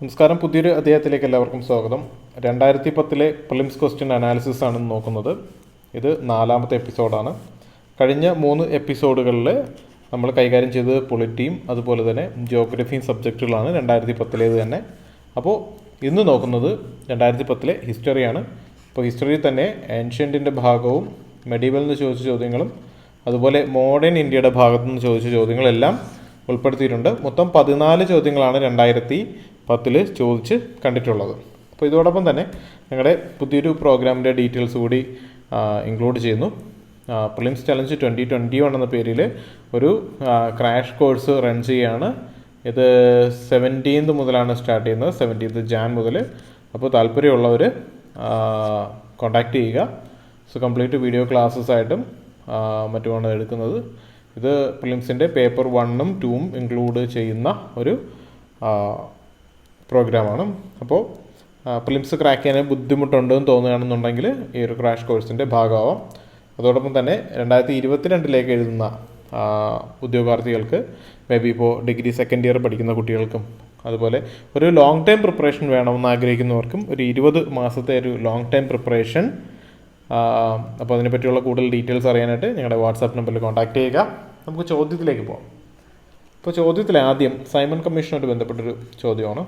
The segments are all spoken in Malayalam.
നമസ്കാരം. പുതിയൊരു അധ്യായത്തിലേക്ക് എല്ലാവർക്കും സ്വാഗതം. 2010 പ്രിലിംസ് ക്വസ്റ്റ്യൻ അനാലിസിസ് ആണ് നോക്കുന്നത്. ഇത് 4ാമത്തെ എപ്പിസോഡാണ്. കഴിഞ്ഞ 3 എപ്പിസോഡുകളിൽ നമ്മൾ കൈകാര്യം ചെയ്തത് പൊളിറ്റിയും അതുപോലെ തന്നെ ജിയോഗ്രഫിയും സബ്ജക്റ്റുകളാണ് 2010 തന്നെ. അപ്പോൾ ഇന്ന് നോക്കുന്നത് 2010 ഹിസ്റ്ററിയാണ്. അപ്പോൾ ഹിസ്റ്ററിയിൽ തന്നെ ഏൻഷ്യൻറ്റിൻ്റെ ഭാഗവും മെഡീവൽ നിന്ന് ചോദിച്ച ചോദ്യങ്ങളും അതുപോലെ മോഡേൺ ഇന്ത്യയുടെ ഭാഗത്തു നിന്ന് ചോദിച്ച ചോദ്യങ്ങളെല്ലാം ഉൾപ്പെടുത്തിയിട്ടുണ്ട്. മൊത്തം 14 ചോദ്യങ്ങളാണ് 2010 ചോദിച്ച് കണ്ടിട്ടുള്ളത്. അപ്പോൾ ഇതോടൊപ്പം തന്നെ ഞങ്ങളുടെ പുതിയൊരു പ്രോഗ്രാമിൻ്റെ ഡീറ്റെയിൽസ് കൂടി ഇൻക്ലൂഡ് ചെയ്യുന്നു. പ്രിലിംസ് ചലഞ്ച് 2021 എന്ന പേരിൽ ഒരു ക്രാഷ് കോഴ്സ് റൺ ചെയ്യുകയാണ്. ഇത് 17th മുതലാണ് സ്റ്റാർട്ട് ചെയ്യുന്നത്, 17th Jan മുതൽ. അപ്പോൾ താല്പര്യമുള്ളവർ കോൺടാക്റ്റ് ചെയ്യുക. സോ കംപ്ലീറ്റ് വീഡിയോ ക്ലാസ്സസ് ആയിട്ടും മറ്റുമാണ് എടുക്കുന്നത്. ഇത് പ്രിലിംസിൻ്റെ പേപ്പർ 1ഉം 2ഉം ഇൻക്ലൂഡ് ചെയ്യുന്ന ഒരു പ്രോഗ്രാമാണ്. അപ്പോൾ പ്രിലിംസ് ക്രാക്ക് ചെയ്യാൻ ബുദ്ധിമുട്ടുണ്ടെന്ന് തോന്നുകയാണെന്നുണ്ടെങ്കിൽ ഈ ഒരു ക്രാഷ് കോഴ്സിൻ്റെ ഭാഗമാവാം. അതോടൊപ്പം തന്നെ 2022 എഴുതുന്ന ഉദ്യോഗാർത്ഥികൾക്ക്, മേ ബി ഇപ്പോൾ ഡിഗ്രി സെക്കൻഡ് ഇയർ പഠിക്കുന്ന കുട്ടികൾക്കും അതുപോലെ ഒരു ലോങ് ടൈം പ്രിപ്പറേഷൻ വേണമെന്ന് ആഗ്രഹിക്കുന്നവർക്കും ഒരു 20 മാസത്തെ ഒരു ലോങ് ടൈം പ്രിപ്പറേഷൻ. അപ്പോൾ അതിനെപ്പറ്റിയുള്ള കൂടുതൽ ഡീറ്റെയിൽസ് അറിയാനായിട്ട് ഞങ്ങളുടെ വാട്സാപ്പ് നമ്പറിൽ കോൺടാക്റ്റ് ചെയ്യുക. നമുക്ക് ചോദ്യത്തിലേക്ക് പോകാം. ഇപ്പോൾ ചോദ്യത്തിൽ ആദ്യം സൈമൺ കമ്മീഷനുമായിട്ട് ബന്ധപ്പെട്ടൊരു ചോദ്യമാണ്.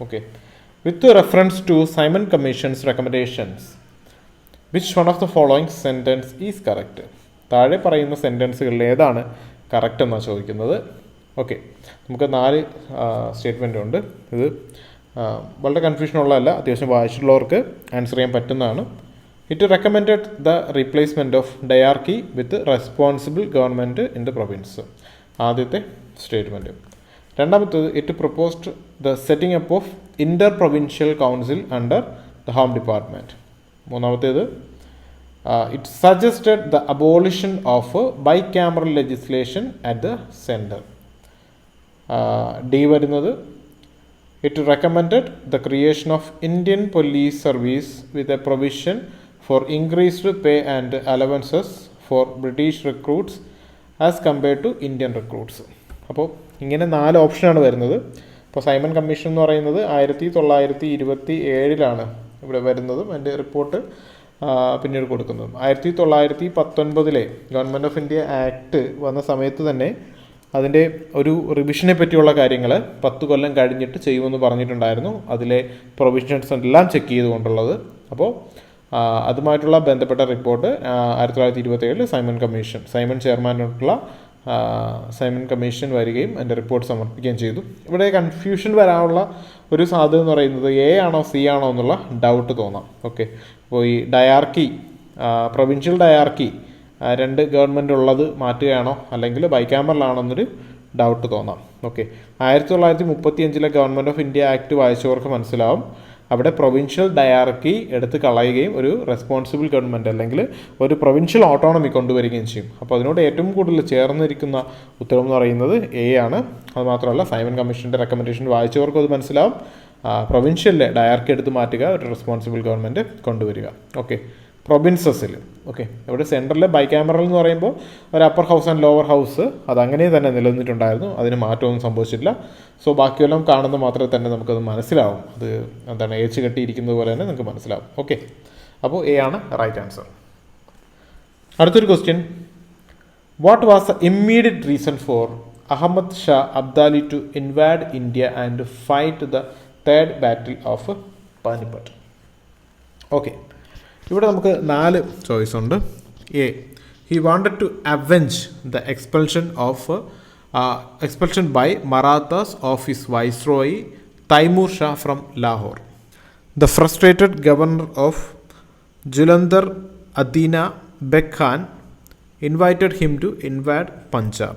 Okay, with reference to Simon commissions recommendations which one of the following sentence is correct? താഴെ പറയുന്ന സെൻറ്റൻസുകളിൽ ഏതാണ് കറക്റ്റ് എന്നാണ് ചോദിക്കുന്നത്. ഓക്കെ, നമുക്ക് 4 സ്റ്റേറ്റ്മെൻ്റ് ഉണ്ട്. ഇത് വളരെ കൺഫ്യൂഷനുള്ളതല്ല, അത്യാവശ്യം വായിച്ചിട്ടുള്ളവർക്ക് ആൻസർ ചെയ്യാൻ പറ്റുന്നതാണ്. It recommended the replacement of dyarchy with responsible government in the province. ആദ്യത്തെ സ്റ്റേറ്റ്മെൻറ്റ്. രണ്ടാമത്തേത്, it proposed the setting up of inter provincial council under the home department. മൂന്നാമത്തേത്, it suggested the abolition of bicameral legislation at the centre. D വരുന്നത്, it recommended the creation of Indian police service with a provision for increased pay and allowances for British recruits as compared to Indian recruits. അപ്പോൾ ഇങ്ങനെ 4 ഓപ്ഷനാണ് വരുന്നത്. ഇപ്പോൾ സൈമൺ കമ്മീഷൻ എന്ന് പറയുന്നത് 1927 ഇവിടെ വരുന്നതും അതിൻ്റെ റിപ്പോർട്ട് പിന്നീട് കൊടുക്കുന്നതും. 1919 ഗവൺമെൻറ് ഓഫ് ഇന്ത്യ ആക്ട് വന്ന സമയത്ത് തന്നെ അതിൻ്റെ ഒരു റിവിഷനെ പറ്റിയുള്ള കാര്യങ്ങൾ 10 കൊല്ലം കഴിഞ്ഞിട്ട് ചെയ്യുമെന്ന് പറഞ്ഞിട്ടുണ്ടായിരുന്നു. അതിലെ പ്രൊവിഷൻസ് എല്ലാം ചെക്ക് ചെയ്തുകൊണ്ടുള്ളത്. അപ്പോൾ അതുമായിട്ടുള്ള ബന്ധപ്പെട്ട റിപ്പോർട്ട് 1927 സൈമൺ ചെയർമാനായിട്ടുള്ള സൈമൺ കമ്മീഷൻ വരികയും അതിൻ്റെ റിപ്പോർട്ട് സമർപ്പിക്കുകയും ചെയ്തു. ഇവിടെ കൺഫ്യൂഷൻ വരാനുള്ള ഒരു സാധ്യത എന്ന് പറയുന്നത് എ ആണോ സി ആണോ എന്നുള്ള ഡൗട്ട് തോന്നാം. ഓക്കെ, അപ്പോൾ ഈ ഡയാർക്കി, പ്രൊവിൻഷ്യൽ ഡയാർക്കി 2 ഗവൺമെൻറ് ഉള്ളത് മാറ്റുകയാണോ അല്ലെങ്കിൽ ബൈക്യാമറലാണോ എന്നൊരു ഡൗട്ട് തോന്നാം. Okay, 1935 government of India act വായിച്ചവർക്ക് മനസ്സിലാവും. അവിടെ പ്രൊവിൻഷ്യൽ ഡയാർക്കി എടുത്ത് കളയുകയും ഒരു റെസ്പോൺസിബിൾ ഗവൺമെൻറ് അല്ലെങ്കിൽ ഒരു പ്രൊവിൻഷ്യൽ ഓട്ടോണമി കൊണ്ടുവരികയും ചെയ്യും. അപ്പോൾ അതിനോട് ഏറ്റവും കൂടുതൽ ചേർന്നിരിക്കുന്ന ഉത്തരവെന്ന് പറയുന്നത് എ ആണ്. അതുമാത്രമല്ല, സൈമൺ കമ്മീഷൻ്റെ റെക്കമെൻഡേഷൻ വായിച്ചവർക്കും അത് മനസ്സിലാവും. പ്രൊവിൻഷ്യലിലെ ഡയാർക്കി എടുത്ത് മാറ്റുക, ഒരു റെസ്പോൺസിബിൾ ഗവൺമെൻറ് കൊണ്ടുവരിക. ഓക്കെ, പ്രൊവിൻസസിൽ. ഓക്കെ, ഇവിടെ സെൻട്രലിലെ ബൈക്യാമറൽ എന്ന് പറയുമ്പോൾ ഒരു upper house and lower house അതങ്ങനെ തന്നെ നിലനിന്നിട്ടുണ്ടായിരുന്നു. അതിന് മാറ്റമൊന്നും സംഭവിച്ചിട്ടില്ല. സോ ബാക്കിയെല്ലാം കാണുന്നത് മാത്രമേ തന്നെ നമുക്കത് മനസ്സിലാവും. അത് എന്താണ് ഏച്ച് കെട്ടിയിരിക്കുന്നത് പോലെ തന്നെ നിങ്ങൾക്ക് മനസ്സിലാവും. ഓക്കെ, അപ്പോൾ എ ആണ് റൈറ്റ് ആൻസർ. അടുത്തൊരു question. What was the immediate reason for Ahmad Shah Abdali to invade India and fight the third battle of Panipat? Okay, ഇവിടെ നമുക്ക് 4 ചോയ്സ് ഉണ്ട്. A, he wanted to avenge the expulsion by Marathas of his viceroy Taimur Shah from Lahore. The frustrated governor of Jalandhar Adina Beg Khan invited him to invade Punjab.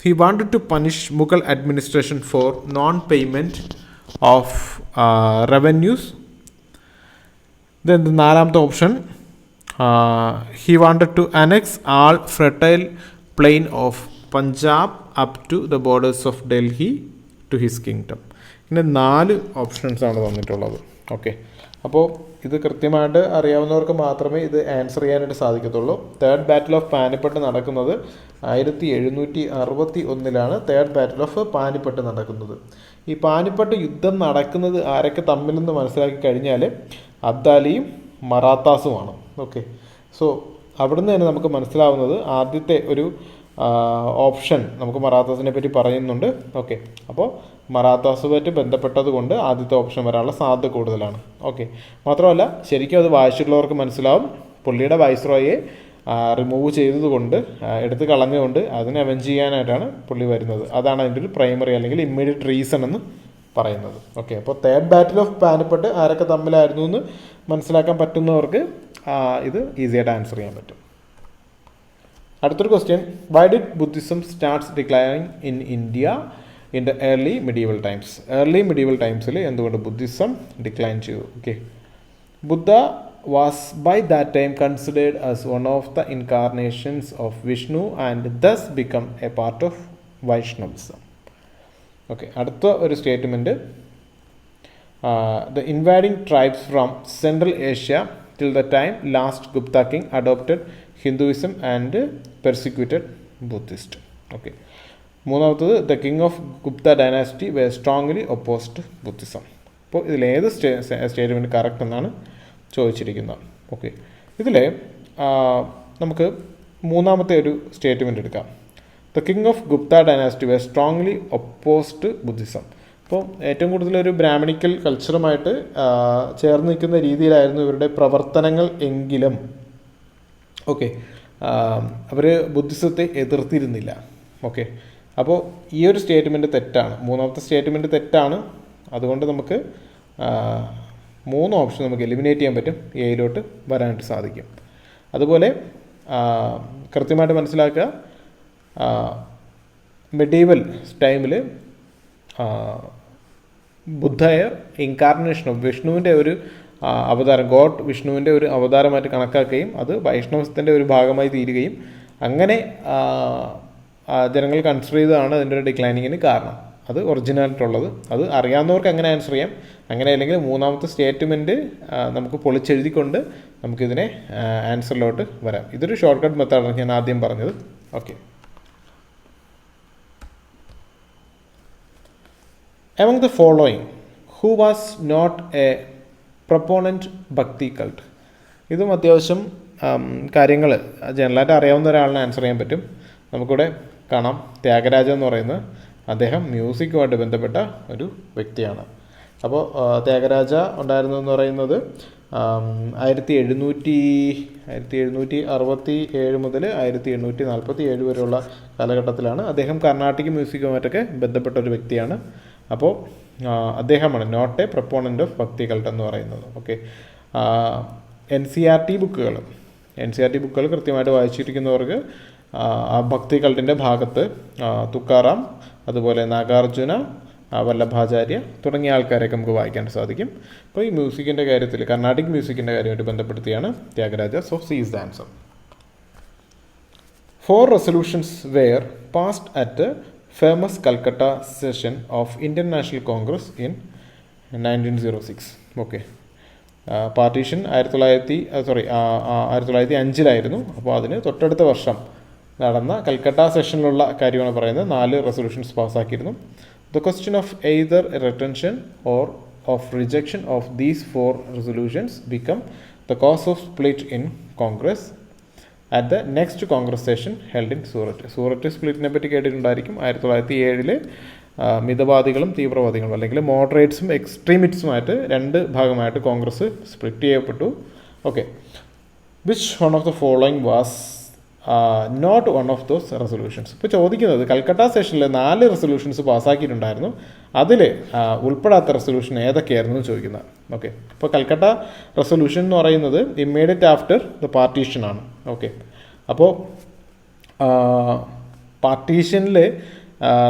He wanted to punish Mughal administration for non-payment of revenues. Then the 4th option, he wanted to annex all fertile plain of Punjab up to the borders of Delhi to his kingdom. ഇങ്ങനെ 4 ഓപ്ഷൻസ് ആണ് തന്നിട്ടുള്ളത്. ഓക്കെ, അപ്പോൾ ഇത് കൃത്യമായിട്ട് അറിയാവുന്നവർക്ക് മാത്രമേ ഇത് ആൻസർ ചെയ്യാനായിട്ട് സാധിക്കത്തുള്ളൂ. തേർഡ് ബാറ്റിൽ ഓഫ് പാനിപ്പട്ട് നടക്കുന്നത് 1761 തേർഡ് ബാറ്റിൽ ഓഫ് പാനിപ്പട്ട് നടക്കുന്നത്. ഈ പാനിപ്പട്ട് യുദ്ധം നടക്കുന്നത് ആരൊക്കെ തമ്മിലെന്ന് മനസ്സിലാക്കി കഴിഞ്ഞാൽ അബ്ദാലിയും മറാത്താസുമാണ്. ഓക്കെ, സോ അവിടുന്ന് തന്നെ നമുക്ക് മനസ്സിലാവുന്നത് ആദ്യത്തെ ഒരു ഓപ്ഷൻ നമുക്ക് മറാത്താസിനെ പറ്റി പറയുന്നുണ്ട്. ഓക്കെ, അപ്പോൾ മറാത്താസുമായിട്ട് ബന്ധപ്പെട്ടത് കൊണ്ട് ആദ്യത്തെ ഓപ്ഷൻ വരാനുള്ള സാധ്യത കൂടുതലാണ്. ഓക്കെ, മാത്രമല്ല ശരിക്കും അത് വായിച്ചിട്ടുള്ളവർക്ക് മനസ്സിലാവും പുള്ളിയുടെ വൈസ്രോയെ റിമൂവ് ചെയ്തതുകൊണ്ട്, എടുത്ത് കളഞ്ഞുകൊണ്ട് അതിനെ അവെഞ്ച് ചെയ്യാനായിട്ടാണ് പുള്ളി വരുന്നത്. അതാണ് അതിൻ്റെ ഒരു പ്രൈമറി അല്ലെങ്കിൽ ഇമ്മീഡിയറ്റ് റീസൺ എന്ന് പറയുന്നത്. ഓക്കെ, അപ്പോൾ തേർഡ് ബാറ്റിൽ ഓഫ് പാനിപ്പട്ട് ആരൊക്കെ തമ്മിലായിരുന്നു എന്ന് മനസ്സിലാക്കാൻ പറ്റുന്നവർക്ക് ഇത് ഈസിയായിട്ട് ആൻസർ ചെയ്യാൻ പറ്റും. അടുത്തൊരു question, why did Buddhism starts declining in India in the early medieval times? Early medieval ടൈംസിൽ എന്തുകൊണ്ട് ബുദ്ധിസം ഡിക്ലൈൻ ചെയ്തു? Okay, Buddha was by that time considered as one of the incarnations of Vishnu and thus become a part of Vaishnavism. Okay, അടുത്ത ഒരു statement, the invading tribes from central Asia till the time last Gupta king adopted Hinduism and persecuted Buddhist. Okay, മൂന്നാമത്തത് the king of Gupta dynasty were strongly opposed to Buddhism. അപ്പോൾ ഇതിലേത് സ്റ്റേറ്റ്മെൻറ്റ് കറക്റ്റ് എന്നാണ് ചോദിച്ചിരിക്കുന്നത്. ഓക്കെ, ഇതിൽ നമുക്ക് മൂന്നാമത്തെ ഒരു സ്റ്റേറ്റ്മെൻറ്റ് എടുക്കാം. The king of Gupta dynasty were strongly opposed to Buddhism. അപ്പോൾ ഏറ്റവും കൂടുതൽ ഒരു ബ്രാഹ്മണിക്കൽ കൾച്ചറുമായിട്ട് ചേർന്ന് നിൽക്കുന്ന രീതിയിലായിരുന്നു ഇവരുടെ പ്രവർത്തനങ്ങൾ എങ്കിലും ഓക്കെ അവർ ബുദ്ധിസത്തെ എതിർത്തിരുന്നില്ല. ഓക്കെ, അപ്പോൾ ഈ ഒരു സ്റ്റേറ്റ്മെൻറ്റ് തെറ്റാണ്. മൂന്നാമത്തെ സ്റ്റേറ്റ്മെൻറ്റ് തെറ്റാണ്. അതുകൊണ്ട് നമുക്ക് 3 ഓപ്ഷൻ നമുക്ക് എലിമിനേറ്റ് ചെയ്യാൻ പറ്റും, എയിലോട്ട് വരാനായിട്ട് സാധിക്കും. അതുപോലെ കൃത്യമായിട്ട് മനസ്സിലാക്കുക, മെഡീവൽ ടൈമിൽ ബുദ്ധയെ ഇൻകാർണേഷൻ ഓഫ് വിഷ്ണുവിൻ്റെ ഒരു അവതാരം, ഗോഡ് വിഷ്ണുവിൻ്റെ ഒരു അവതാരമായിട്ട് കണക്കാക്കുകയും അത് വൈഷ്ണവത്തിൻ്റെ ഒരു ഭാഗമായി തീരുകയും അങ്ങനെ ജനങ്ങൾ കൺസിഡർ ചെയ്തതാണ് അതിൻ്റെ ഒരു ഡിക്ലൈനിങ്ങിന് കാരണം. അത് ഒറിജിനാലിറ്റുള്ളത്. അത് അറിയാവുന്നവർക്ക് അങ്ങനെ ആൻസർ ചെയ്യാം. അങ്ങനെ അല്ലെങ്കിൽ മൂന്നാമത്തെ സ്റ്റേറ്റ്മെൻറ്റ് നമുക്ക് പൊളിച്ചെഴുതിക്കൊണ്ട് നമുക്കിതിനെ ആൻസറിലോട്ട് വരാം. ഇതൊരു ഷോർട്ട് കട്ട് മെത്തേഡാണ് ഞാൻ ആദ്യം പറഞ്ഞത്. Okay, among the following, who was not a proponent bhakti cult? ഇതും അത്യാവശ്യം കാര്യങ്ങൾ ജനറലായിട്ട് അറിയാവുന്ന ഒരാളിനെ ആൻസർ ചെയ്യാൻ പറ്റും. നമുക്കിവിടെ കാണാം, ത്യാഗരാജ എന്ന് പറയുന്നത് അദ്ദേഹം മ്യൂസിക്കുമായിട്ട് ബന്ധപ്പെട്ട ഒരു വ്യക്തിയാണ്. അപ്പോൾ ത്യാഗരാജ ഉണ്ടായിരുന്നെന്ന് പറയുന്നത് 1767 മുതൽ 1847 വരെയുള്ള കാലഘട്ടത്തിലാണ്. അദ്ദേഹം കർണാട്ടിക് മ്യൂസിക്കുമായിട്ടൊക്കെ ബന്ധപ്പെട്ട ഒരു വ്യക്തിയാണ്. അപ്പോൾ അദ്ദേഹമാണ് നോട്ട് എ പ്രൊപ്പോണൻ്റ് ഓഫ് ഭക്തി കൾട്ട് എന്ന് പറയുന്നത്. ഓക്കെ, NCERT ബുക്കുകൾ കൃത്യമായിട്ട് വായിച്ചിരിക്കുന്നവർക്ക് ആ ഭക്തി കൾട്ടിൻ്റെ ഭാഗത്ത് തുക്കാറാം, അതുപോലെ നാഗാർജുന, വല്ലഭാചാര്യ തുടങ്ങിയ ആൾക്കാരെയൊക്കെ നമുക്ക് വായിക്കാൻ സാധിക്കും. അപ്പോൾ ഈ മ്യൂസിക്കിൻ്റെ കാര്യത്തിൽ കർണാട്ടിക് മ്യൂസിക്കിൻ്റെ കാര്യമായിട്ട് ബന്ധപ്പെടുത്തിയാണ് Tyagaraja. So C is the answer. 4 resolutions were passed at a famous Calcutta session of Indian National Congress in 1906. Okay, partition 1905 അപ്പോൾ അതിന് തൊട്ടടുത്ത വർഷം നടന്ന കൽക്കട്ട സെഷനിലുള്ള കാര്യമാണ് പറയുന്നത്. 4 റെസൊല്യൂഷൻസ് പാസ്സാക്കിയിരുന്നു. The question of either retention or of rejection of these 4 resolutions become the cause of split in Congress at the next Congress session held in Surat. Surat സ്പ്ലിറ്റിനെ പറ്റി കേട്ടിട്ടുണ്ടായിരിക്കും. 1907 മിതവാദികളും തീവ്രവാദികളും അല്ലെങ്കിൽ മോഡറേറ്റ്സും എക്സ്ട്രീമിസ്റ്റുമായിട്ട് 2 ഭാഗമായിട്ട് കോൺഗ്രസ് സ്പ്ലിറ്റ് ചെയ്യപ്പെട്ടു. Okay, which one of the following was not one of those resolutions? ഇപ്പോൾ ചോദിക്കുന്നത് കൽക്കട്ട സെഷനിൽ 4 റെസൊല്യൂഷൻസ് പാസ്സാക്കിയിട്ടുണ്ടായിരുന്നു, അതിൽ ഉൾപ്പെടാത്ത റെസൊല്യൂഷൻ ഏതൊക്കെയായിരുന്നു എന്ന് ചോദിക്കുന്നത്. ഓക്കെ, ഇപ്പോൾ കൽക്കട്ട റെസൊല്യൂഷൻ എന്ന് പറയുന്നത് ഇമ്മീഡിയറ്റ് ആഫ്റ്റർ ദ പാർട്ടീഷനാണ്. ഓക്കെ, അപ്പോൾ പാർട്ടീഷനിൽ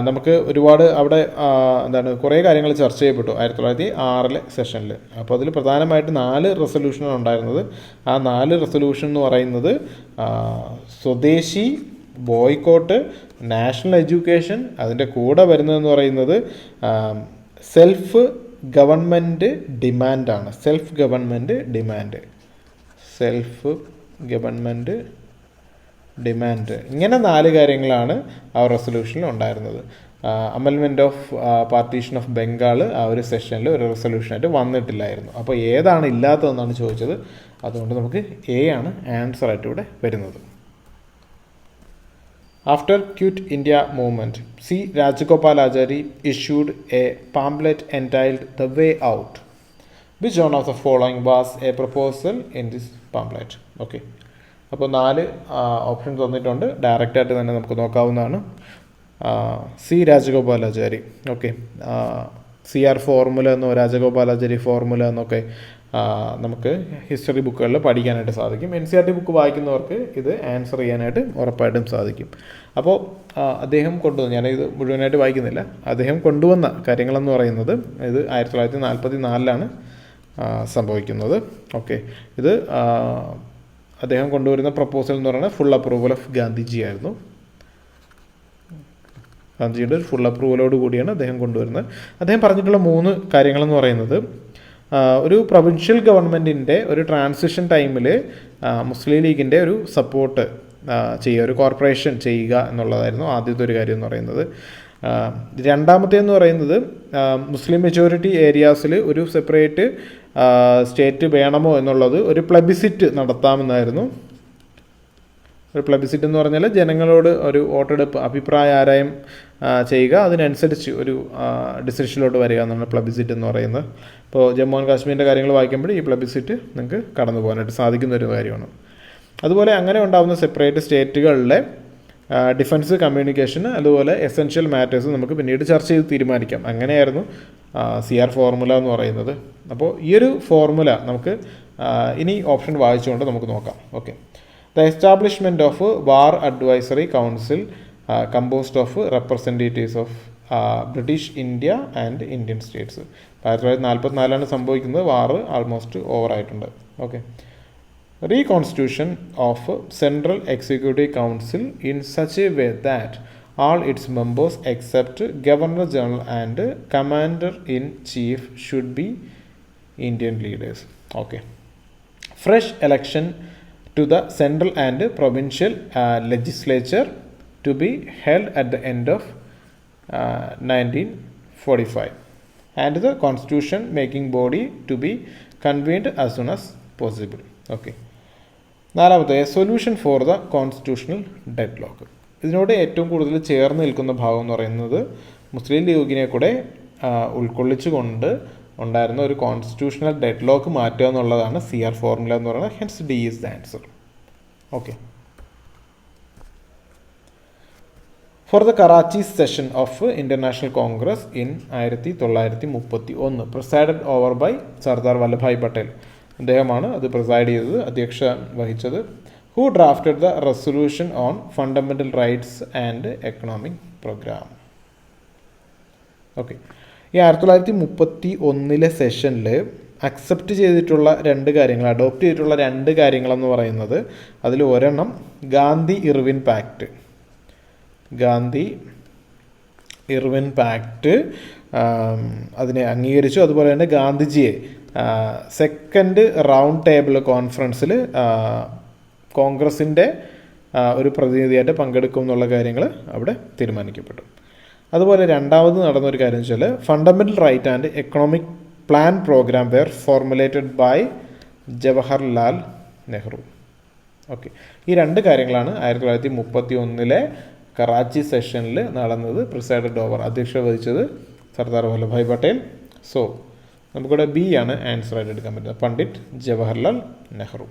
നമുക്ക് ഒരുപാട് അവിടെ കുറേ കാര്യങ്ങൾ ചർച്ച ചെയ്യപ്പെട്ടു 1906 സെഷനിൽ. അപ്പോൾ അതിൽ പ്രധാനമായിട്ട് 4 റെസൊല്യൂഷനാണ് ഉണ്ടായിരുന്നത്. ആ 4 റെസൊല്യൂഷൻ എന്ന് പറയുന്നത് സ്വദേശി, ബോയ്ക്കോട്ട്, നാഷണൽ എഡ്യൂക്കേഷൻ, അതിൻ്റെ കൂടെ വരുന്നതെന്ന് പറയുന്നത് സെൽഫ് ഗവൺമെൻറ് ഡിമാൻഡാണ്. Self government demand. ഇങ്ങനെ 4 കാര്യങ്ങളാണ് ആ റെസൊല്യൂഷനിൽ ഉണ്ടായിരുന്നത്. Amendment of partition of Bengal ആ ഒരു സെഷനിൽ ഒരു റെസൊല്യൂഷനായിട്ട് വന്നിട്ടില്ലായിരുന്നു. അപ്പോൾ ഏതാണ് ഇല്ലാത്തതെന്നാണ് ചോദിച്ചത്. അതുകൊണ്ട് നമുക്ക് എ ആണ് ആൻസർ ആയിട്ട് ഇവിടെ വരുന്നത്. After Quit India movement, C. Rajagopalachari issued a pamphlet entitled The Way Out. Which one of the following was a proposal in this pamphlet? Okay. അപ്പോൾ 4 ഓപ്ഷൻ തന്നിട്ടുണ്ട്. ഡയറക്റ്റായിട്ട് തന്നെ നമുക്ക് നോക്കാവുന്നതാണ്. C Rajagopalachari. Okay. CR formula എന്നോ രാജഗോപാലാചാരി ഫോർമുല എന്നൊക്കെ നമുക്ക് ഹിസ്റ്ററി ബുക്കുകളിൽ പഠിക്കാനായിട്ട് സാധിക്കും. NCERT ബുക്ക് വായിക്കുന്നവർക്ക് ഇത് ആൻസർ ചെയ്യാനായിട്ട് ഉറപ്പായിട്ടും സാധിക്കും. അപ്പോൾ അദ്ദേഹം കൊണ്ടുവന്ന, ഞാനിത് മുഴുവനായിട്ട് വായിക്കുന്നില്ല, അദ്ദേഹം കൊണ്ടുവന്ന കാര്യങ്ങളെന്ന് പറയുന്നത് ഇത് 1944 സംഭവിക്കുന്നത്. ഓക്കെ. ഇത് അദ്ദേഹം കൊണ്ടുവരുന്ന പ്രപ്പോസൽ എന്ന് പറയുന്നത് ഫുൾ അപ്രൂവൽ ഓഫ് ഗാന്ധിജി ആയിരുന്നു. ഗാന്ധിജിയുടെ ഫുൾ അപ്രൂവലോട് കൂടിയാണ് അദ്ദേഹം കൊണ്ടുവരുന്നത്. അദ്ദേഹം പറഞ്ഞിട്ടുള്ള 3 കാര്യങ്ങളെന്ന് പറയുന്നത് ഒരു പ്രൊവിൻഷ്യൽ ഗവൺമെൻറ്റിൻ്റെ ഒരു ട്രാൻസിഷൻ ടൈമിൽ മുസ്ലിം ലീഗിൻ്റെ ഒരു സപ്പോർട്ട് ചെയ്യുക, ഒരു കോർപ്പറേഷൻ ചെയ്യുക എന്നുള്ളതായിരുന്നു ആദ്യത്തെ ഒരു കാര്യം എന്ന് പറയുന്നത്. രണ്ടാമത്തേന്ന് പറയുന്നത് മുസ്ലിം മെജോറിറ്റി ഏരിയാസിൽ ഒരു സെപ്പറേറ്റ് സ്റ്റേറ്റ് വേണമോ എന്നുള്ളത് ഒരു പ്ലബിസിറ്റ് നടത്താമെന്നായിരുന്നു. ഒരു പ്ലബിസിറ്റ് എന്ന് പറഞ്ഞാൽ ജനങ്ങളോട് ഒരു വോട്ടെടുപ്പ്, അഭിപ്രായ ആരായം ചെയ്യുക, അതിനനുസരിച്ച് ഒരു ഡിസിഷനിലോട്ട് വരിക എന്നാണ് പ്ലബിസിറ്റ് എന്ന് പറയുന്നത്. ഇപ്പോൾ ജമ്മു ആൻഡ് കാശ്മീരിൻ്റെ കാര്യങ്ങൾ വായിക്കുമ്പോൾ ഈ പ്ലബിസിറ്റ് നിങ്ങൾക്ക് കടന്നു പോകാനായിട്ട് സാധിക്കുന്ന ഒരു കാര്യമാണ്. അതുപോലെ അങ്ങനെ ഉണ്ടാകുന്ന സെപ്പറേറ്റ് സ്റ്റേറ്റുകളിലെ ഡിഫൻസ്, കമ്മ്യൂണിക്കേഷൻ, അതുപോലെ എസെൻഷ്യൽ മാറ്റേഴ്സ് നമുക്ക് പിന്നീട് ചർച്ച ചെയ്ത് തീരുമാനിക്കാം. അങ്ങനെയായിരുന്നു CR ഫോർമുല എന്ന് പറയുന്നത്. അപ്പോൾ ഈ ഒരു ഫോർമുല നമുക്ക് ഇനി ഓപ്ഷൻ വായിച്ചുകൊണ്ട് നമുക്ക് നോക്കാം. Okay. The establishment of War Advisory Council composed of representatives of British India and Indian states. 1944 സംഭവിക്കുന്നത്. വാർ ആൾമോസ്റ്റ് ഓവറായിട്ടുണ്ട്. Okay. Reconstitution of Central Executive Council in such a way that all its members except Governor General and Commander in Chief should be Indian leaders. Okay. Fresh election to the central and provincial legislature to be held at the end of 1945 and the constitution making body to be convened as soon as possible. Okay. 4ാമത്തെ solution for the constitutional deadlock. ഇതിനോട് ഏറ്റവും കൂടുതൽ ചേർന്ന് നിൽക്കുന്ന ഭാഗം എന്ന് പറയുന്നത് മുസ്ലിം ലീഗിനെ കൂടെ ഉൾക്കൊള്ളിച്ചുകൊണ്ട് ഉണ്ടായിരുന്ന ഒരു കോൺസ്റ്റിറ്റ്യൂഷണൽ ഡെഡ് ലോക്ക് മാറ്റുക എന്നുള്ളതാണ് CR ഫോർമുല എന്ന് പറയുന്നത്. Hence D is the answer. Okay. For the Karachi session of international Congress in 1931 presided over by Sardar Vallabhbhai Patel. അദ്ദേഹമാണ് അത് പ്രിസൈഡ് ചെയ്തത്, അധ്യക്ഷ വഹിച്ചത്. Who drafted the resolution on fundamental rights and economic programme. Okay. ഈ 1931 സെഷനിൽ അക്സെപ്റ്റ് ചെയ്തിട്ടുള്ള 2 കാര്യങ്ങൾ, അഡോപ്റ്റ് ചെയ്തിട്ടുള്ള 2 കാര്യങ്ങളെന്ന് പറയുന്നത് അതിൽ ഒരെണ്ണം ഗാന്ധി ഇർവിൻ പാക്റ്റ് അതിനെ അംഗീകരിച്ചു. അതുപോലെ തന്നെ ഗാന്ധിജിയെ സെക്കൻഡ് റൗണ്ട് ടേബിൾ കോൺഫറൻസിൽ കോൺഗ്രസിൻ്റെ ഒരു പ്രതിനിധിയായിട്ട് പങ്കെടുക്കും എന്നുള്ള കാര്യങ്ങൾ അവിടെ തീരുമാനിക്കപ്പെട്ടു. അതുപോലെ രണ്ടാമത് നടന്നൊരു കാര്യം വെച്ചാൽ fundamental right and economic plan programme were formulated by Jawaharlal Nehru. Okay. ഈ 2 കാര്യങ്ങളാണ് 1931 കറാച്ചി സെഷനിൽ നടന്നത്. പ്രിസൈഡഡ് ഓവർ, അധ്യക്ഷത വഹിച്ചത് സർദാർ വല്ലഭായ് പട്ടേൽ. സോ നമുക്കിവിടെ B ആണ് ആൻസർ ആയിട്ട് എടുക്കാൻ പറ്റുന്നത്, Pandit Jawaharlal Nehru.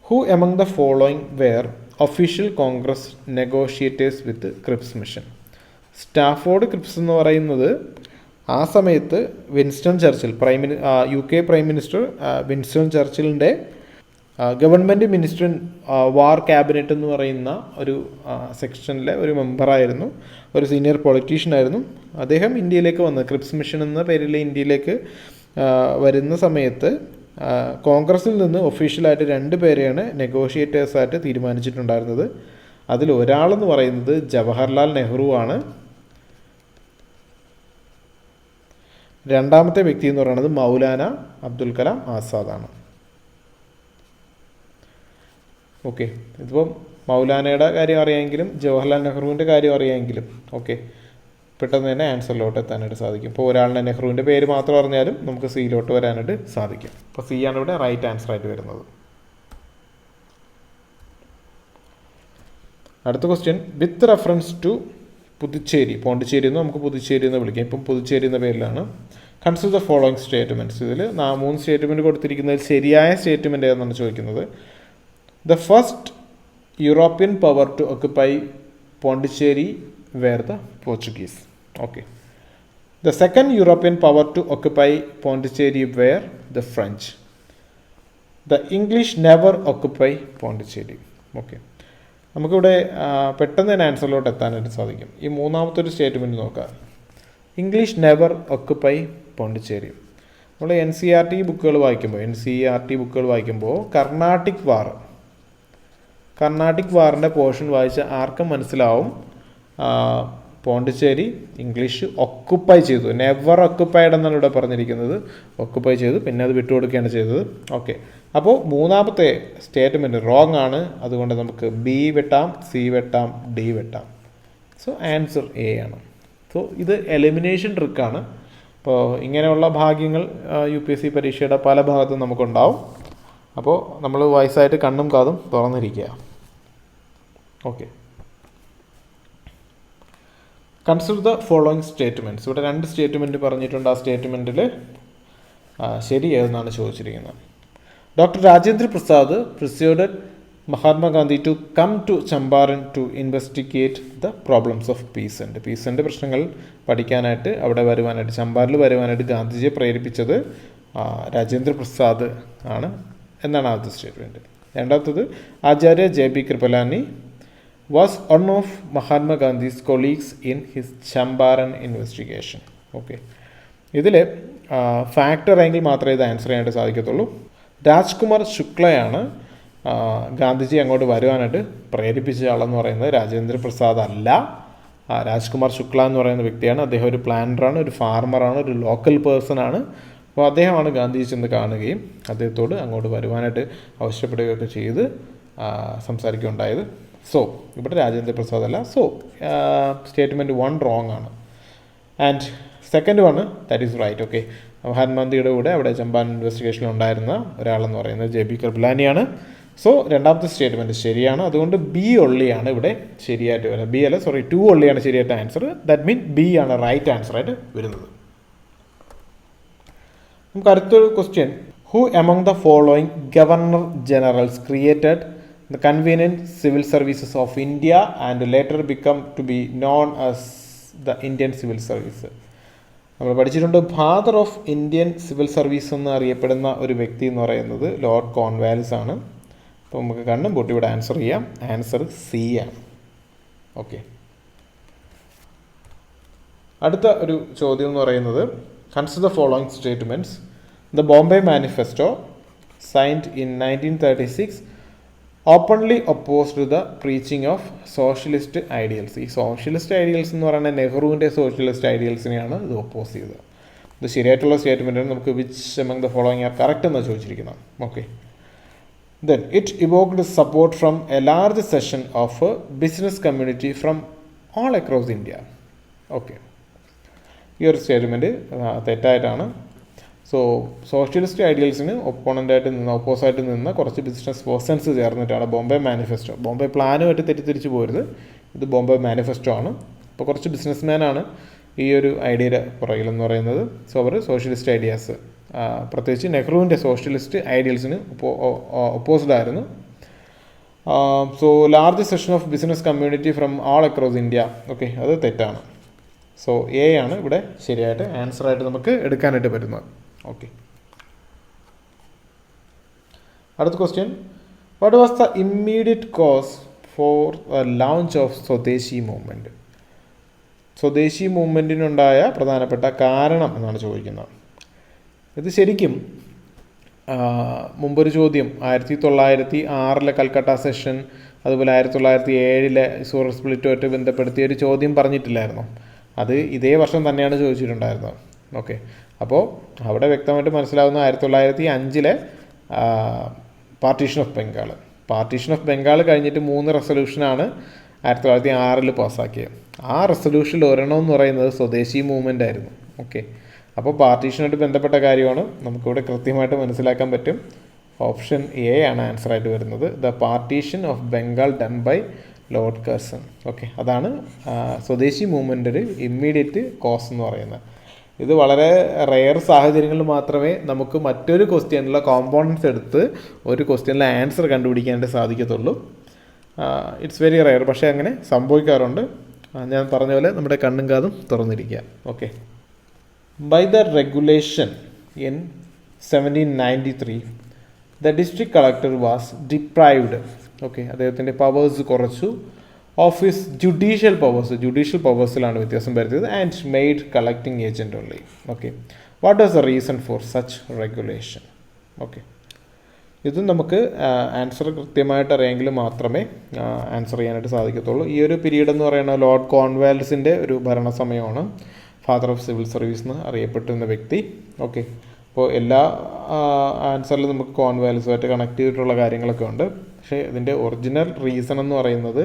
Who among the following were official Congress negotiators with Cripps mission. Stafford Cripps എന്ന് പറയുന്നത് ആ സമയത്ത് Winston Churchill, UK prime minister Winston ചർച്ചിലിൻ്റെ ഗവൺമെൻറ് മിനിസ്റ്റർ വാർ ക്യാബിനറ്റ് എന്ന് പറയുന്ന ഒരു സെക്ഷനിലെ ഒരു മെമ്പറായിരുന്നു, ഒരു സീനിയർ പൊളിറ്റീഷ്യനായിരുന്നു. അദ്ദേഹം ഇന്ത്യയിലേക്ക് വന്ന് ക്രിപ്സ് മിഷൻ എന്ന പേരിൽ ഇന്ത്യയിലേക്ക് വരുന്ന സമയത്ത് കോൺഗ്രസിൽ നിന്ന് ഒഫീഷ്യലായിട്ട് 2 പേരെയാണ് നെഗോഷിയേറ്റേഴ്സായിട്ട് തീരുമാനിച്ചിട്ടുണ്ടായിരുന്നത്. അതിൽ ഒരാളെന്ന് പറയുന്നത് ജവഹർലാൽ നെഹ്റു ആണ്. രണ്ടാമത്തെ വ്യക്തി എന്ന് പറയുന്നത് മൗലാന അബ്ദുൽ കലാം ആസാദാണ്. ഓക്കെ, ഇതിപ്പം മൗലാനയുടെ കാര്യം അറിയാമെങ്കിലും ജവഹർലാൽ നെഹ്റുവിൻ്റെ കാര്യം അറിയാമെങ്കിലും ഓക്കെ പെട്ടെന്ന് തന്നെ ആൻസറിലോട്ട് എത്താനായിട്ട് സാധിക്കും. ഇപ്പോൾ ഒരാളുടെ നെഹ്റുവിൻ്റെ പേര് മാത്രം അറിഞ്ഞാലും നമുക്ക് സിയിലോട്ട് വരാനായിട്ട് സാധിക്കും. അപ്പോൾ സി ആണ് ഇവിടെ റൈറ്റ് ആൻസർ ആയിട്ട് വരുന്നത്. അടുത്ത question, with reference to Puducherry, Pondicherry എന്ന് നമുക്ക് പുതുച്ചേരി എന്ന് വിളിക്കാം, ഇപ്പം പുതുച്ചേരി എന്ന പേരിലാണ്. Consider the following statements. ഇതിൽ 3 സ്റ്റേറ്റ്മെൻറ്റ് കൊടുത്തിരിക്കുന്നതിൽ ശരിയായ സ്റ്റേറ്റ്മെൻറ്റ് ഏതെന്നാണ് ചോദിക്കുന്നത്. The first European power to occupy Pondicherry were the Portuguese. Okay. The second European power to occupy Pondicherry were the French. The English never occupy Pondicherry. Okay, നമുക്കിവിടെ പെട്ടെന്ന് തന്നെ ആൻസറിലോട്ട് എത്താനായിട്ട് സാധിക്കും. ഈ മൂന്നാമത്തെ ഒരു സ്റ്റേറ്റ്മെൻറ്റ് നോക്കാം. English never occupy Pondicherry. നമ്മൾ എൻ സി ആർ ടി ബുക്കുകൾ വായിക്കുമ്പോൾ കർണാട്ടിക് വാറിൻ്റെ പോർഷൻ വായിച്ച ആർക്കും മനസ്സിലാവും പോണ്ടിച്ചേരി ഇംഗ്ലീഷ് ഒക്കുപ്പൈ ചെയ്തു. നെവർ ഒക്കുപ്പൈഡ് എന്നാണ് ഇവിടെ പറഞ്ഞിരിക്കുന്നത്. ഒക്കുപ്പൈ ചെയ്തു, പിന്നെ അത് വിട്ടുകൊടുക്കുകയാണ് ചെയ്തത്. ഓക്കെ, അപ്പോൾ മൂന്നാമത്തെ സ്റ്റേറ്റ്മെൻറ്റ് റോങ് ആണ്. അതുകൊണ്ട് നമുക്ക് ബി വെട്ടാം, സി വെട്ടാം, ഡി വെട്ടാം. സോ ആൻസർ എ ആണ്. സോ ഇത് എലിമിനേഷൻ ട്രിക്കാണ്. അപ്പോൾ ഇങ്ങനെയുള്ള ഭാഗ്യങ്ങൾ UPSC പരീക്ഷയുടെ പല ഭാഗത്തും നമുക്കുണ്ടാവും. അപ്പോൾ നമ്മൾ വയസ്സായിട്ട് കണ്ണും കാതും തുറന്നിരിക്കുക. Okay, consider the following statements. ഇവിടെ 2 സ്റ്റേറ്റ്മെൻറ്റ് പറഞ്ഞിട്ടുണ്ട്. ആ സ്റ്റേറ്റ്മെൻറ്റിൽ ശരി ഏതെന്നാണ് ചോദിച്ചിരിക്കുന്നത്. Doctor Rajendra Prasad persuaded Mahatma Gandhi to come to Champaran to investigate the problems of പീസൻ്റ്. പീസൻ്റെ പ്രശ്നങ്ങൾ പഠിക്കാനായിട്ട് അവിടെ വരുവാനായിട്ട്, ചമ്പാരനിൽ വരുവാനായിട്ട് ഗാന്ധിജിയെ പ്രേരിപ്പിച്ചത് രാജേന്ദ്ര പ്രസാദ് ആണ് എന്നാണ് ആദ്യത്തെ സ്റ്റേറ്റ്മെൻറ്റ്. രണ്ടാമത്തത്, ആചാര്യ JB Kripalani was one of മഹാത്മാഗാന്ധീസ് colleagues in his Champaran investigation. Okay, ഇതിൽ ഫാക്ടർ ആയെങ്കിൽ മാത്രമേ ഇത് ആൻസർ ചെയ്യാനായിട്ട് സാധിക്കത്തുള്ളൂ. രാജ്കുമാർ ശുക്ലയാണ് ഗാന്ധിജി അങ്ങോട്ട് വരുവാനായിട്ട് പ്രേരിപ്പിച്ച ആളെന്ന് പറയുന്നത് രാജേന്ദ്ര പ്രസാദ് അല്ല. രാജ്കുമാർ ശുക്ല എന്ന് പറയുന്ന വ്യക്തിയാണ്. അദ്ദേഹം ഒരു പ്ലാനറാണ്, ഒരു ഫാർമറാണ്, ഒരു ലോക്കൽ പേഴ്സൺ ആണ്. അപ്പോൾ അദ്ദേഹമാണ് ഗാന്ധിജി ചെന്ന് കാണുകയും അദ്ദേഹത്തോട് അങ്ങോട്ട് വരുവാനായിട്ട് ആവശ്യപ്പെടുകയൊക്കെ ചെയ്ത് സംസാരിക്കുകയുണ്ടായത്. സോ ഇവിടെ രാജേന്ദ്ര പ്രസാദ് അല്ല. സോ സ്റ്റേറ്റ്മെൻറ്റ് 1 റോങ് ആണ്. And second one that is right. Okay, മഹാത്മാഗാന്ധിയുടെ കൂടെ അവിടെ ചമ്പാരൻ ഇൻവെസ്റ്റിഗേഷനിൽ ഉണ്ടായിരുന്ന ഒരാളെന്ന് പറയുന്നത് JB കൃപലാനിയാണ്. സോ രണ്ടാമത്തെ സ്റ്റേറ്റ്മെൻറ്റ് ശരിയാണ്. അതുകൊണ്ട് ബി ഒള്ളിയാണ് ഇവിടെ ശരിയായിട്ട് വരുന്നത്. ബി അല്ല, സോറി, 2 ഒള്ളിയാണ് ശരിയായിട്ട് ആൻസർ. ദാറ്റ് മീൻ ബി ആണ് റൈറ്റ് ആൻസർ ആയിട്ട് വരുന്നത്. നമുക്ക് അടുത്തൊരു question, who among the following governor generals created the convenient civil services of India and later become to be known as the Indian civil service. നമ്മൾ പഠിച്ചിട്ടുണ്ട്, father of Indian civil service എന്ന് അറിയപ്പെടുന്ന ഒരു വ്യക്തി എന്ന് പറയുന്നത് ലോർഡ് കോൺവാലിസ് ആണ്. അപ്പോൾ നമുക്ക് കണ്ണും പൊട്ടി ഇവിടെ ആൻസർ ചെയ്യാം. ആൻസർ സി ആണ്. ഓക്കെ, അടുത്ത ഒരു ചോദ്യം എന്ന് പറയുന്നത്, consider the following statements. The Bombay manifesto signed in 1936 openly opposed the preaching of socialist ideals. ഈ സോഷ്യലിസ്റ്റ് ഐഡിയൽസ് എന്ന് പറയുന്നത് നെഹ്റുവിൻ്റെ സോഷ്യലിസ്റ്റ് ഐഡിയൽസിനെയാണ് ഇത് ഒപ്പോസ് ചെയ്തത്. ഇത് ശരിയായിട്ടുള്ള സ്റ്റേറ്റ്മെൻറ്റാണ്. നമുക്ക് which among the following are correct എന്നാണ് ചോദിച്ചിരിക്കുന്നത്. Okay, then it evoked support from A large session of business community from all across India. Okay, ഈ ഒരു സ്റ്റേറ്റ്മെൻറ്റ് തെറ്റായിട്ടാണ്. സോ സോഷ്യലിസ്റ്റ് ഐഡിയൽസിന് ഓപ്പോസായിട്ട് നിന്ന കുറച്ച് ബിസിനസ് പേഴ്സൺസ് ചേർന്നിട്ടാണ് ബോംബെ മാനിഫെസ്റ്റോ. ബോംബെ പ്ലാനുമായിട്ട് തെറ്റിദ്ധരിച്ച് പോരുത്, ഇത് ബോംബെ മാനിഫെസ്റ്റോ ആണ്. അപ്പോൾ കുറച്ച് ബിസിനസ്മാനാണ് ഈ ഒരു ഐഡിയയുടെ പുറകിലെന്ന് പറയുന്നത്. സോ അവർ സോഷ്യലിസ്റ്റ് ഐഡിയാസ്, പ്രത്യേകിച്ച് നെഹ്റുവിൻ്റെ സോഷ്യലിസ്റ്റ് ഐഡിയൽസിന് ഒപ്പോസ്ഡ് ആയിരുന്നു. So large session of business community from all across India. Okay, അത് തെറ്റാണ്. സോ എ ആണ് ഇവിടെ ശരിയായിട്ട് ആൻസറായിട്ട് നമുക്ക് എടുക്കാനായിട്ട് പറ്റുന്നത്. ഓക്കെ, അടുത്ത question, what was the immediate cause for launch of swadeshi movement. Swadeshi മൂവ്മെൻറ്റിനുണ്ടായ പ്രധാനപ്പെട്ട കാരണം എന്നാണ് ചോദിക്കുന്നത്. ഇത് ശരിക്കും മുമ്പൊരു ചോദ്യം 1906 കൽക്കട്ട സെഷൻ, അതുപോലെ 1907 സൂറത്ത് സ്പ്ലിറ്റുമായിട്ട് ബന്ധപ്പെടുത്തിയ ഒരു ചോദ്യം പറഞ്ഞിട്ടില്ലായിരുന്നു. അത് ഇതേ വർഷം തന്നെയാണ് ചോദിച്ചിട്ടുണ്ടായിരുന്നത്. ഓക്കെ, അപ്പോൾ അവിടെ വ്യക്തമായിട്ട് മനസ്സിലാവുന്ന 1905 partition of Bengal. Partition of Bengal കഴിഞ്ഞിട്ട് 3 റെസൊല്യൂഷനാണ് 1906 പാസ്സാക്കിയത്. ആ റെസൊല്യൂഷനിൽ ഒരെണ്ണം എന്ന് പറയുന്നത് സ്വദേശി മൂവ്മെൻ്റ് ആയിരുന്നു. ഓക്കെ, അപ്പോൾ പാർട്ടീഷനായിട്ട് ബന്ധപ്പെട്ട കാര്യമാണ് നമുക്കിവിടെ കൃത്യമായിട്ട് മനസ്സിലാക്കാൻ പറ്റും. ഓപ്ഷൻ എ ആണ് ആൻസർ ആയിട്ട് വരുന്നത്. The partition of Bengal done by Lord Curzon. Okay, അതാണ് സ്വദേശി മൂവ്മെൻ്റ് ഒരു ഇമ്മീഡിയറ്റ് കോസ് എന്ന് പറയുന്നത്. ഇത് വളരെ റെയർ സാഹചര്യങ്ങളിൽ മാത്രമേ നമുക്ക് മറ്റൊരു ക്വസ്റ്റ്യനിലുള്ള കോമ്പോണൻസ് എടുത്ത് ഒരു ക്വസ്റ്റ്യനിലെ ആൻസർ കണ്ടുപിടിക്കാനായിട്ട് സാധിക്കത്തുള്ളൂ. ഇറ്റ്സ് വെരി റെയർ, പക്ഷേ അങ്ങനെ സംഭവിക്കാറുണ്ട്. ഞാൻ പറഞ്ഞ പോലെ നമ്മുടെ കണ്ണും കാതും തുറന്നിരിക്കുക. Okay, by the regulation in 1793 the district collector was deprived. Okay, അദ്ദേഹത്തിൻ്റെ പവേഴ്സ് കുറച്ചു. ഓഫ് ഹിസ് ജുഡീഷ്യൽ പവേഴ്സിലാണ് വ്യത്യാസം വരുത്തിയത്. And made collecting agent only. Okay, what was the reason for such regulation? Okay, ഇതും നമുക്ക് ആൻസർ കൃത്യമായിട്ട് അറിയാമെങ്കിൽ മാത്രമേ ആൻസർ ചെയ്യാനായിട്ട് സാധിക്കത്തുള്ളൂ. ഈ ഒരു പീരീഡ് എന്ന് പറയുന്നത് ലോർഡ് കോൺവാലിസിൻ്റെ ഒരു ഭരണസമയമാണ്. ഫാദർ ഓഫ് സിവിൽ സർവീസ് എന്ന് അറിയപ്പെട്ടിരുന്ന വ്യക്തി. ഓക്കെ, അപ്പോൾ എല്ലാ ആൻസറിലും നമുക്ക് കോൺവാലിസുമായിട്ട് കണക്ട് ചെയ്തിട്ടുള്ള കാര്യങ്ങളൊക്കെ ഉണ്ട്. പക്ഷേ ഇതിൻ്റെ ഒറിജിനൽ റീസൺ എന്ന് പറയുന്നത്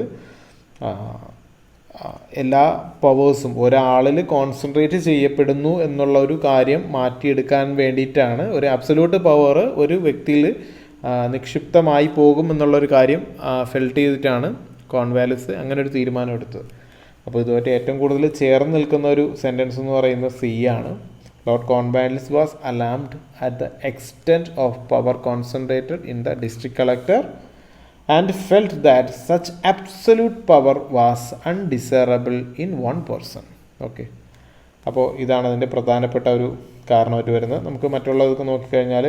എല്ലാ പവേഴ്സും ഒരാളിൽ കോൺസെൻട്രേറ്റ് ചെയ്യപ്പെടുന്നു എന്നുള്ള ഒരു കാര്യം മാറ്റിയെടുക്കാൻ വേണ്ടിയിട്ടാണ്. ഒരു അബ്സല്യൂട്ട് പവർ ഒരു വ്യക്തിയിൽ നിക്ഷിപ്തമായി പോകും എന്നുള്ളൊരു കാര്യം ഫെൽറ്റ് ചെയ്തിട്ടാണ് കോൺവാലിസ് അങ്ങനെ ഒരു തീരുമാനം എടുത്തത്. അപ്പോൾ ഇതുമായിട്ട് ഏറ്റവും കൂടുതൽ ചേർന്ന് നിൽക്കുന്ന ഒരു സെൻറ്റൻസ് എന്ന് പറയുന്നത് സി ആണ്. Lord Cornwallis was alarmed at the extent of power concentrated in the district collector and felt that such absolute power was undesirable in one person. Okay, അപ്പോൾ ഇതാണ് അതിൻ്റെ പ്രധാനപ്പെട്ട ഒരു കാരണമായിട്ട് വരുന്നത്. നമുക്ക് മറ്റുള്ളതൊക്കെ നോക്കിക്കഴിഞ്ഞാൽ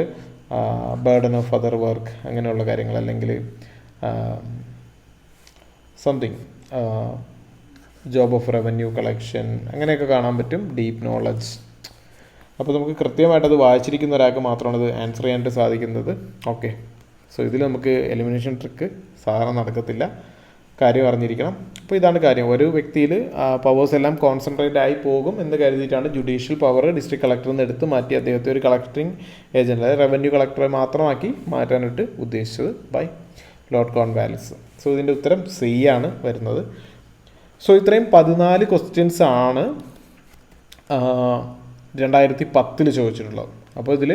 ബേർഡൻ ഓഫ് അതർ വർക്ക് അങ്ങനെയുള്ള കാര്യങ്ങൾ, അല്ലെങ്കിൽ something job of revenue collection അങ്ങനെയൊക്കെ കാണാൻ പറ്റും. Deep knowledge. അപ്പോൾ നമുക്ക് കൃത്യമായിട്ടത് വായിച്ചിരിക്കുന്ന ഒരാൾക്ക് മാത്രമാണ് ഇത് ആൻസർ ചെയ്യാനായിട്ട് സാധിക്കുന്നത്. ഓക്കെ, സോ ഇതിൽ നമുക്ക് എലിമിനേഷൻ ട്രിക്ക് സാധാരണ നടക്കത്തില്ല, കാര്യം അറിഞ്ഞിരിക്കണം. അപ്പോൾ ഇതാണ് കാര്യം. ഒരു വ്യക്തിയിൽ പവേഴ്സ് എല്ലാം കോൺസെൻട്രേറ്റ് ആയി പോകും എന്ന് കരുതിയിട്ടാണ് ജുഡീഷ്യൽ പവർ ഡിസ്ട്രിക്ട് കളക്ടറിൽ നിന്ന് എടുത്ത് മാറ്റി അദ്ദേഹത്തെ ഒരു കളക്ടറിങ് ഏജൻറ്റ്, അതായത് റവന്യൂ കളക്ടറെ മാത്രമാക്കി മാറ്റാനായിട്ട് ഉദ്ദേശിച്ചത് ബൈ ലോർഡ് കോൺവാലിസ്. സോ ഇതിൻ്റെ ഉത്തരം സി ആണ് വരുന്നത്. സോ ഇത്രയും 14 ക്വസ്റ്റ്യൻസ് ആണ് 2010 ചോദിച്ചിട്ടുള്ളത്. അപ്പോൾ ഇതിൽ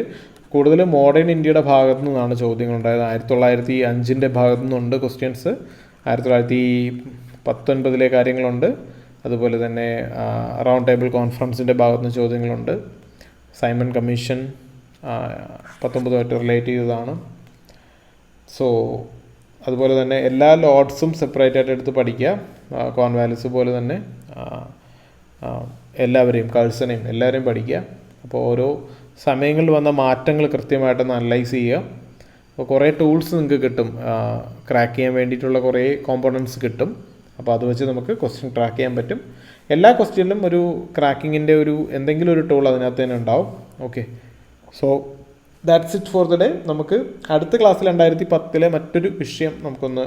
കൂടുതൽ മോഡേൺ ഇന്ത്യയുടെ ഭാഗത്തു നിന്നാണ് ചോദ്യങ്ങളുണ്ടായത്. 1905 ഭാഗത്തു നിന്നുണ്ട് ക്വസ്റ്റ്യൻസ്, 1919 കാര്യങ്ങളുണ്ട്, അതുപോലെ തന്നെ റൗണ്ട് ടേബിൾ കോൺഫറൻസിൻ്റെ ഭാഗത്തു നിന്ന് ചോദ്യങ്ങളുണ്ട്. സൈമൺ കമ്മീഷൻ 19 റിലേറ്റ് ചെയ്തതാണ്. സോ അതുപോലെ തന്നെ എല്ലാ ലോഡ്സും സെപ്പറേറ്റ് ആയിട്ട് എടുത്ത് പഠിക്കുക. കോൺവാലിസ് പോലെ തന്നെ എല്ലാവരെയും, കഴ്സനെയും എല്ലാവരെയും പഠിക്കുക. അപ്പോൾ ഓരോ സമയങ്ങളിൽ വന്ന മാറ്റങ്ങൾ കൃത്യമായിട്ടൊന്ന് അനലൈസ് ചെയ്യുക. അപ്പോൾ കുറേ ടൂൾസ് നിങ്ങൾക്ക് കിട്ടും, ക്രാക്ക് ചെയ്യാൻ വേണ്ടിയിട്ടുള്ള കുറേ കോമ്പോണൻസ് കിട്ടും. അപ്പോൾ അത് വെച്ച് നമുക്ക് ക്വസ്റ്റ്യൻ ട്രാക്ക് ചെയ്യാൻ പറ്റും. എല്ലാ ക്വസ്റ്റ്യനിലും ഒരു ക്രാക്കിങ്ങിൻ്റെ ഒരു എന്തെങ്കിലും ഒരു ടൂൾ അതിനകത്ത് തന്നെ ഉണ്ടാവും. Okay, so that's it for the day. നമുക്ക് അടുത്ത ക്ലാസ്സിൽ 2010 മറ്റൊരു വിഷയം നമുക്കൊന്ന്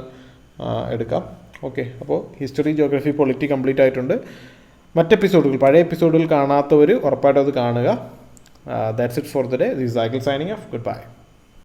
എടുക്കാം. ഓക്കെ, അപ്പോൾ ഹിസ്റ്ററി, ജോഗ്രഫി, പൊളിറ്റി കംപ്ലീറ്റ് ആയിട്ടുണ്ട്. മറ്റെപ്പിസോഡുകൾ, പഴയ എപ്പിസോഡുകൾ കാണാത്തവർ ഉറപ്പായിട്ടും അത് കാണുക. That's it for the day. This is Akhil signing off. Goodbye.